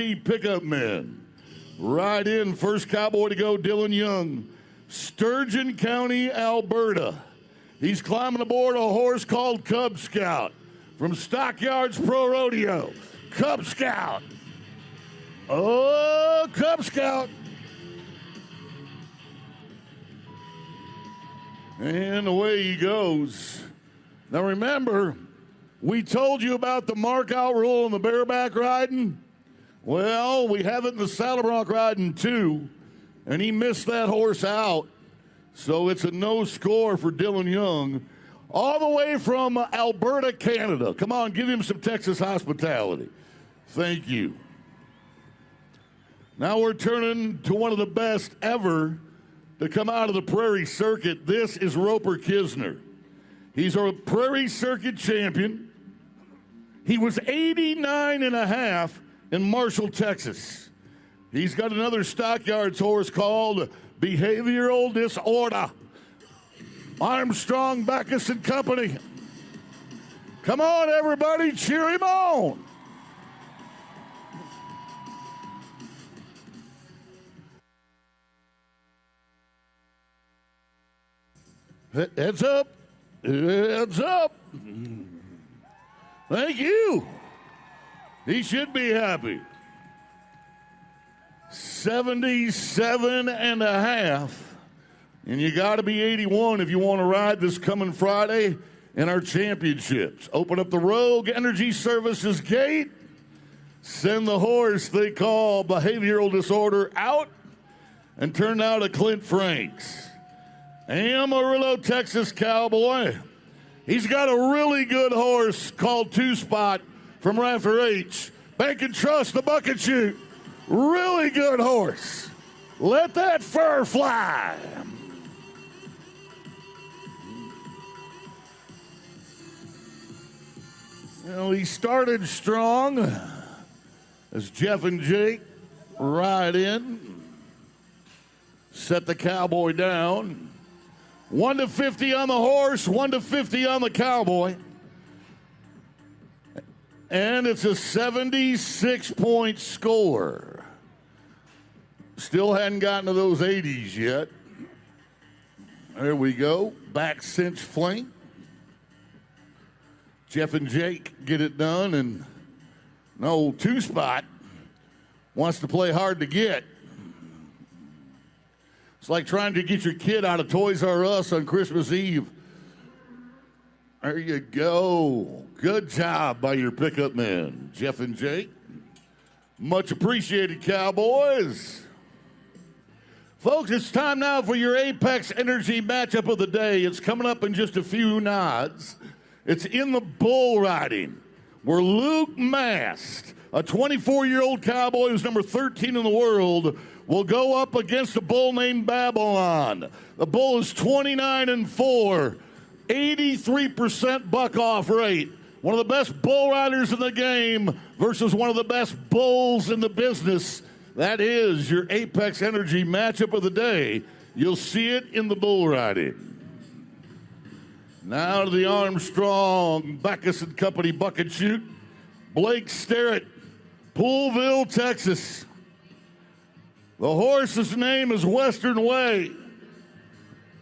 Pickup men. Ride in, first cowboy to go, Dylan Young, Sturgeon County, Alberta. He's climbing aboard a horse called Cub Scout from Stockyards Pro Rodeo. Cub Scout. Oh, Cub Scout. And away he goes. Now remember, we told you about the mark-out rule in the bareback riding. Well, we have it in the saddle bronc riding too, and he missed that horse out. So it's a no score for Dylan Young, all the way from Alberta, Canada. Come on, give him some Texas hospitality. Thank you. Now we're turning to one of the best ever to come out of the Prairie Circuit. This is Roper Kisner. He's our Prairie Circuit champion. He was 89 and a half in Marshall, Texas. He's got another Stockyards horse called Behavioral Disorder. Armstrong, Backus and Company. Come on, everybody, cheer him on. Heads up. Heads up. Thank you. He should be happy. 77 and a half. And you got to be 81 if you want to ride this coming Friday in our championships. Open up the Rogue Energy Services gate. Send the horse they call Behavioral Disorder out and turn out to Clint Franks. Amarillo, Texas cowboy. He's got a really good horse called Two Spot from Rafter H. Bank and Trust, the bucket chute. Really good horse. Let that fur fly. Well, he started strong as Jeff and Jake ride in. Set the cowboy down. 1-50 on the horse, 1-50 on the cowboy. And it's a 76-point score. Still hadn't gotten to those 80s yet. There we go. Back cinch flank. Jeff and Jake get it done, and no, Two Spot wants to play hard to get. It's like trying to get your kid out of Toys R Us on Christmas Eve. There you go. Good job by your pickup men, Jeff and Jake. Much appreciated, Cowboys. Folks, it's time now for your Apex Energy matchup of the day. It's coming up in just a few nods. It's in the bull riding, where Luke Mast, a 24-year-old cowboy who's number 13 in the world, will go up against a bull named Babylon. The bull is 29-4, 83% buck-off rate. One of the best bull riders in the game versus one of the best bulls in the business. That is your Apex Energy matchup of the day. You'll see it in the bull riding. Now to the Armstrong, Backus and Company bucket chute. Blake Sterrett, Poolville, Texas. The horse's name is Western Way.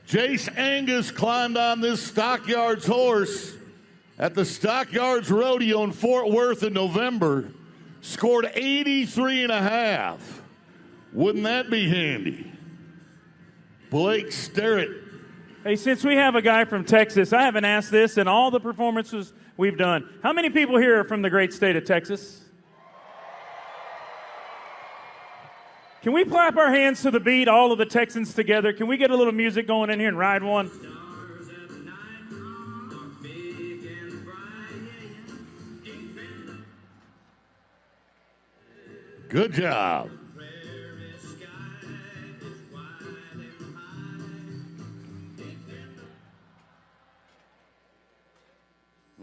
Jace Angus climbed on this Stockyards horse at the Stockyards Rodeo in Fort Worth in November. Scored 83 and a half. Wouldn't that be handy? Blake Sterrett. Hey, since we have a guy from Texas, I haven't asked this in all the performances we've done. How many people here are from the great state of Texas? Can we clap our hands to the beat, all of the Texans together? Can we get a little music going in here and ride one? Good job.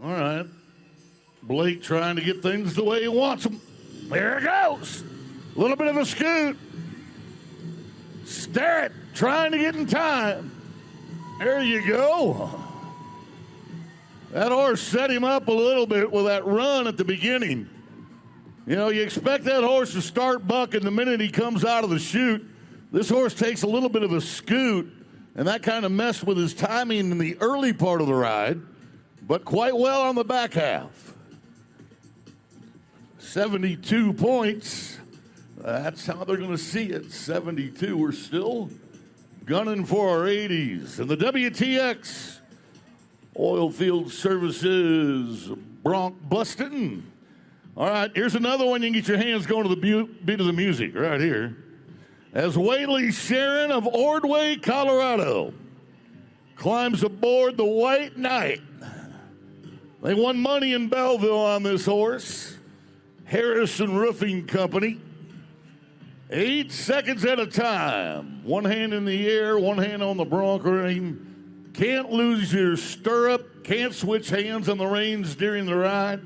All right. Blake trying to get things the way he wants them. There it goes. A little bit of a scoot. Sterrett trying to get in time. There you go. That horse set him up a little bit with that run at the beginning. You know, you expect that horse to start bucking the minute he comes out of the chute. This horse takes a little bit of a scoot, and that kind of messed with his timing in the early part of the ride, but quite well on the back half. 72 points. That's how they're going to see it. 72. We're still gunning for our 80s. And the WTX Oilfield Services Bronc Bustin'. All right, here's another one. You can get your hands going to the beat of the music right here. As Whaley Sharon of Ordway, Colorado, climbs aboard the White Knight. They won money in Belleville on this horse. Harrison Roofing Company. 8 seconds at a time. One hand in the air, one hand on the bronc rein. Can't lose your stirrup. Can't switch hands on the reins during the ride.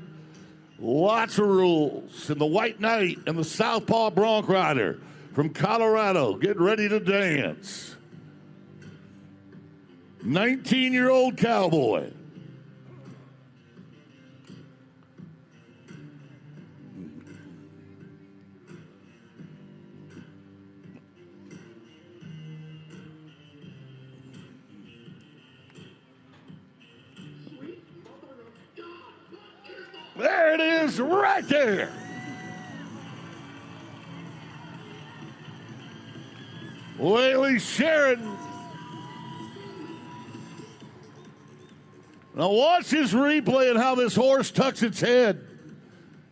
Lots of rules. And the White Knight and the Southpaw Bronc Rider from Colorado get ready to dance. 19-year-old cowboy. There it is, right there. Whaley Sharon. Now watch this replay and how this horse tucks its head.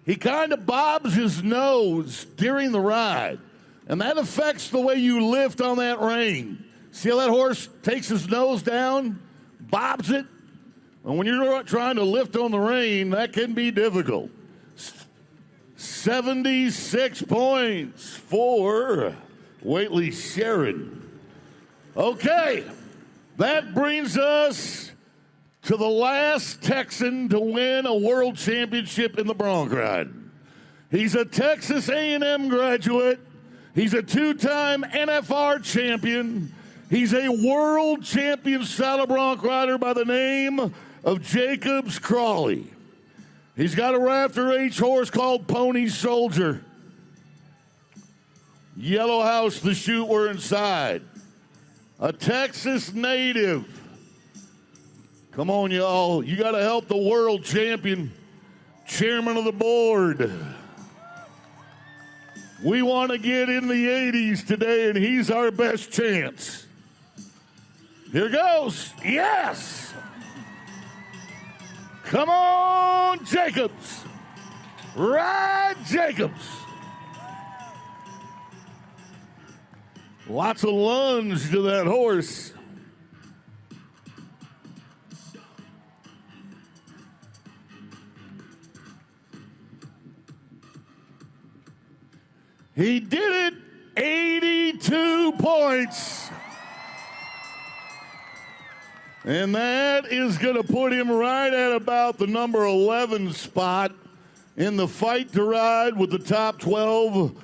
He kind of bobs his nose during the ride, and that affects the way you lift on that rein. See how that horse takes his nose down, bobs it? And when you're trying to lift on the rein, that can be difficult. 76 points for Whaley Sharon. Okay, that brings us to the last Texan to win a world championship in the bronc ride. He's a Texas A&M graduate. He's a two-time NFR champion. He's a world champion saddle bronc rider by the name of Jacobs Crawley. He's got a Rafter H horse called Pony Soldier. Yellow House, the chute we're inside. A Texas native. Come on, y'all. You got to help the world champion, chairman of the board. We want to get in the 80s today, and he's our best chance. Here goes. Yes. Come on, Jacobs. Ride Jacobs. Lots of lunge to that horse. He did it. 82 points. And that is going to put him right at about the number 11 spot in the fight to ride with the top 12